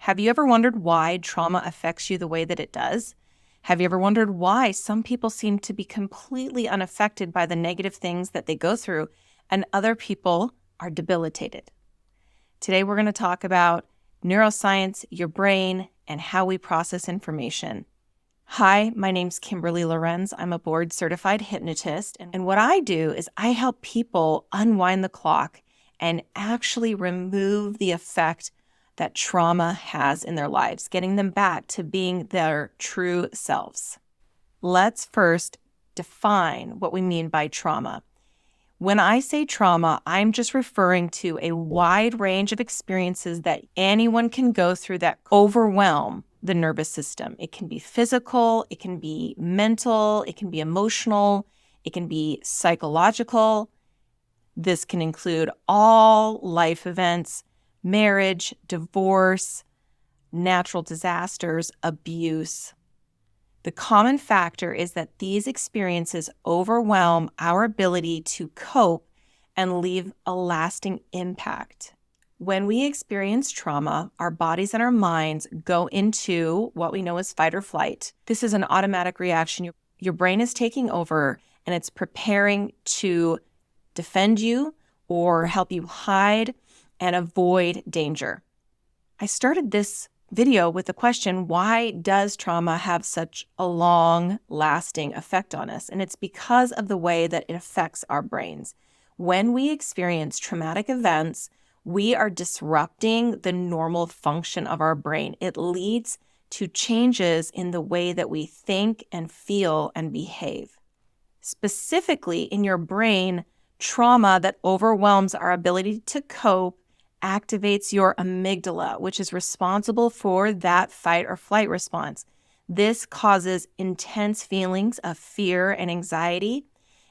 Have you ever wondered why trauma affects you the way that it does? Have you ever wondered why some people seem to be completely unaffected by the negative things that they go through and other people are debilitated? Today, we're going to talk about neuroscience, your brain, and how we process information. Hi, my name's Kimberly Lorenz. I'm a board-certified hypnotist, and what I do is I help people unwind the clock and actually remove the effect that trauma has in their lives, getting them back to being their true selves. Let's first define what we mean by trauma. When I say trauma, I'm just referring to a wide range of experiences that anyone can go through that overwhelm the nervous system. It can be physical, it can be mental, it can be emotional, it can be psychological. This can include all life events, marriage, divorce, natural disasters, abuse. The common factor is that these experiences overwhelm our ability to cope and leave a lasting impact. When we experience trauma, our bodies and our minds go into what we know as fight or flight. This is an automatic reaction. Your brain is taking over and it's preparing to defend you or help you hide and avoid danger. I started this video with the question, why does trauma have such a long-lasting effect on us? And it's because of the way that it affects our brains. When we experience traumatic events, we are disrupting the normal function of our brain. It leads to changes in the way that we think and feel and behave. Specifically in your brain, trauma that overwhelms our ability to cope activates your amygdala, which is responsible for that fight or flight response. This causes intense feelings of fear and anxiety,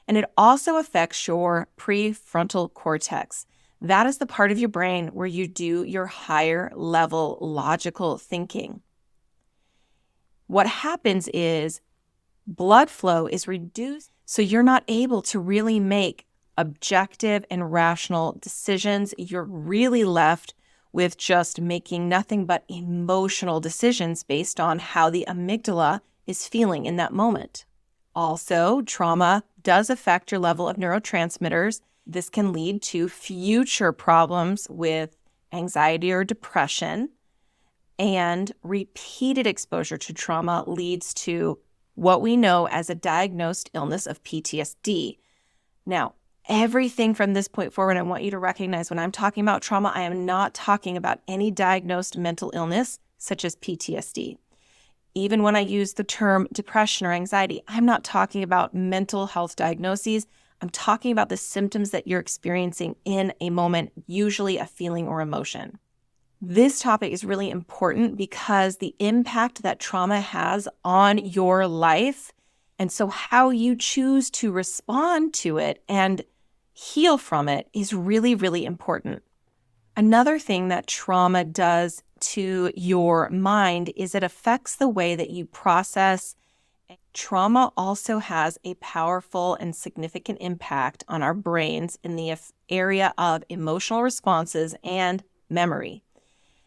and it also affects your prefrontal cortex. That is the part of your brain where you do your higher level logical thinking. What happens is blood flow is reduced, so you're not able to really make objective and rational decisions. You're really left with just making nothing but emotional decisions based on how the amygdala is feeling in that moment. Also, trauma does affect your level of neurotransmitters. This can lead to future problems with anxiety or depression, and repeated exposure to trauma leads to what we know as a diagnosed illness of PTSD. Now, everything from this point forward, I want you to recognize when I'm talking about trauma, I am not talking about any diagnosed mental illness such as PTSD. Even when I use the term depression or anxiety, I'm not talking about mental health diagnoses. I'm talking about the symptoms that you're experiencing in a moment, usually a feeling or emotion. This topic is really important because the impact that trauma has on your life, and so how you choose to respond to it and heal from it, is really, really important. Another thing that trauma does to your mind is it affects the way that you process. Trauma also has a powerful and significant impact on our brains in the area of emotional responses and memory.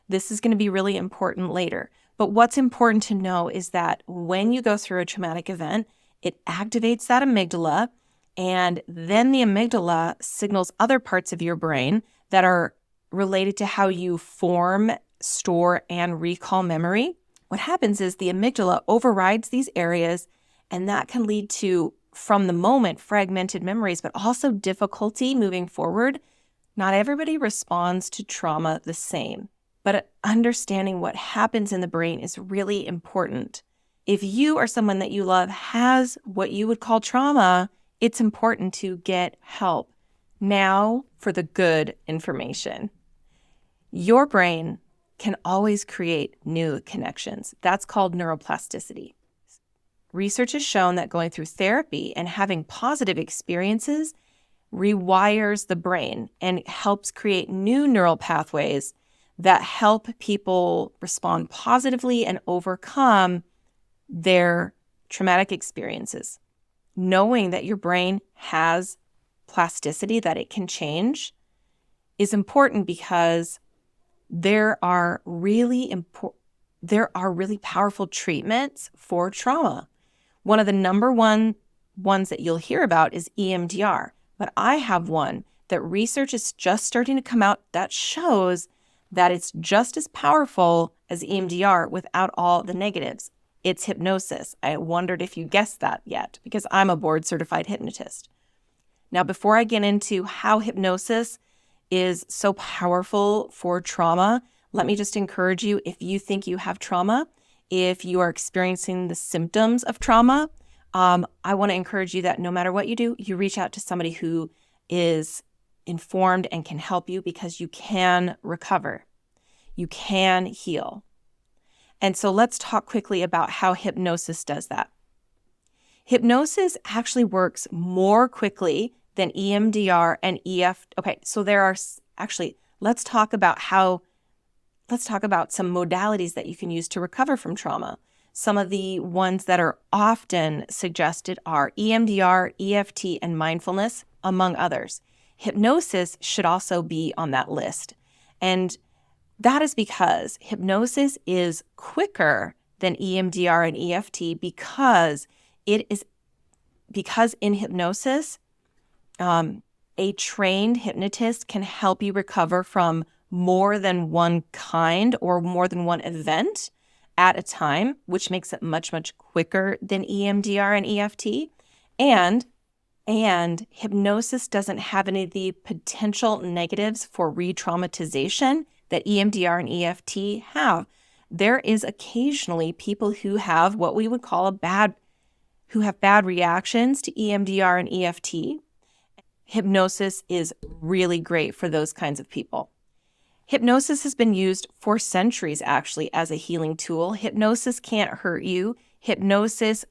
This is going to be really important later. But what's important to know is that when you go through a traumatic event, it activates that amygdala, and then the amygdala signals other parts of your brain that are related to how you form, store, and recall memory. What happens is the amygdala overrides these areas, and that can lead to, from the moment, fragmented memories, but also difficulty moving forward. Not everybody responds to trauma the same, but understanding what happens in the brain is really important. If you or someone that you love has what you would call trauma, it's important to get help. Now for the good information. Your brain can always create new connections. That's called neuroplasticity. Research has shown that going through therapy and having positive experiences rewires the brain and helps create new neural pathways that help people respond positively and overcome their traumatic experiences. Knowing that your brain has plasticity, that it can change, is important because there are really powerful treatments for trauma. One of the number one ones that you'll hear about is EMDR, but I have one that research is just starting to come out that shows that it's just as powerful as EMDR without all the negatives. It's hypnosis. I wondered if you guessed that yet, because I'm a board-certified hypnotist. Now, before I get into how hypnosis is so powerful for trauma, let me just encourage you, if you think you have trauma, if you are experiencing the symptoms of trauma, I want to encourage you that no matter what you do, you reach out to somebody who is informed and can help you, because you can recover. You can heal. And so let's talk quickly about how hypnosis does that. Hypnosis actually works more quickly than EMDR and EFT. Okay, so there are actually, let's talk about some modalities that you can use to recover from trauma. Some of the ones that are often suggested are EMDR, EFT, and mindfulness, among others. Hypnosis should also be on that list. And that is because hypnosis is quicker than EMDR and EFT because in hypnosis, a trained hypnotist can help you recover from more than one kind or more than one event at a time, which makes it much, much quicker than EMDR and EFT. And hypnosis doesn't have any of the potential negatives for re-traumatization that EMDR and EFT have. There is occasionally people who have what we would call bad reactions to EMDR and EFT. Hypnosis is really great for those kinds of people. Hypnosis has been used for centuries, actually, as a healing tool. Hypnosis can't hurt you. Hypnosis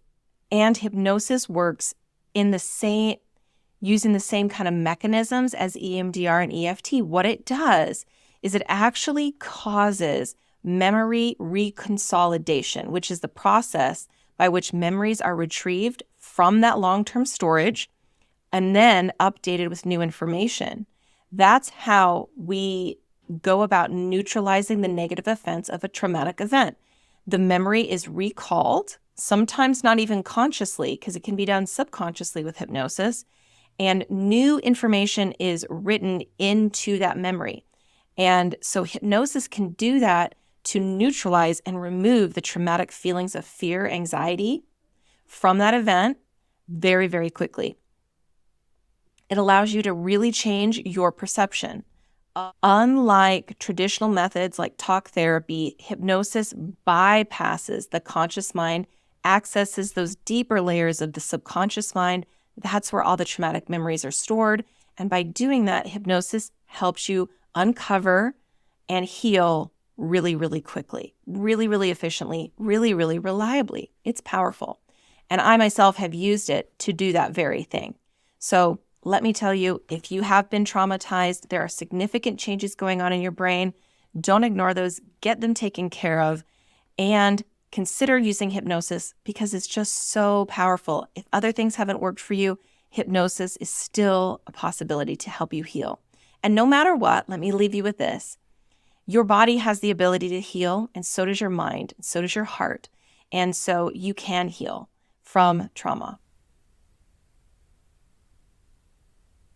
works using the same kind of mechanisms as EMDR and EFT. What it does is it actually causes memory reconsolidation, which is the process by which memories are retrieved from that long-term storage and then updated with new information. That's how we go about neutralizing the negative effects of a traumatic event. The memory is recalled, sometimes not even consciously, because it can be done subconsciously with hypnosis, and new information is written into that memory. And so hypnosis can do that to neutralize and remove the traumatic feelings of fear, anxiety from that event very, very quickly. It allows you to really change your perception. Unlike traditional methods like talk therapy, hypnosis bypasses the conscious mind, accesses those deeper layers of the subconscious mind. That's where all the traumatic memories are stored. And by doing that, hypnosis helps you uncover and heal really, really quickly, really, really efficiently, really, really reliably. It's powerful. And I myself have used it to do that very thing. So let me tell you, if you have been traumatized, there are significant changes going on in your brain. Don't ignore those. Get them taken care of. And consider using hypnosis because it's just so powerful. If other things haven't worked for you, hypnosis is still a possibility to help you heal. And no matter what, let me leave you with this. Your body has the ability to heal, and so does your mind, and so does your heart. And so you can heal from trauma.